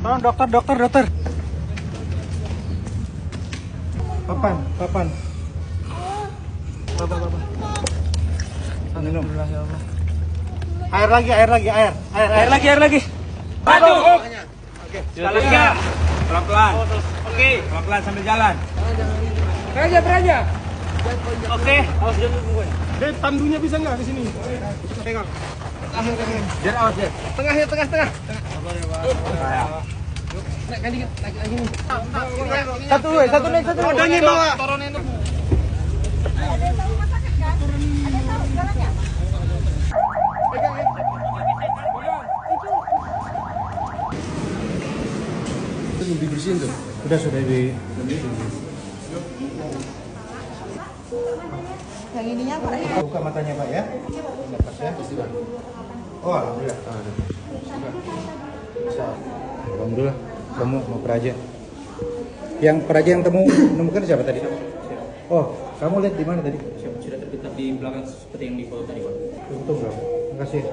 Tolong dokter. Papan. Papan. Minum. Ya Allah. Air lagi. Maju. Oke. Sekali lagi. Pelan-pelan. Oke. Pelan-pelan sambil jalan. Beraja. Oke. Awas jangan tunggu. Dek, tandunya bisa nggak di sini? Pegang. Jar awas Jar. Tengah. Naik lagi nih. Satu nih. Rodanya bawa. Turunin dulu. Ada yang tahu rumah sakit kan? Ada yang tahu jalannya? Itu dibersihin tuh. Sudah di. Yang ininya Pak ya? Buka matanya Pak ya. Lepas ya. Oh, alhamdulillah. Bisa. Alhamdulillah. Kamu mau peraja. Yang peraja yang menemukan siapa tadi? Oh, kamu lihat di mana tadi? Sudah terdekat di belakang seperti yang di foto tadi, Pak. Untung dong. Makasih.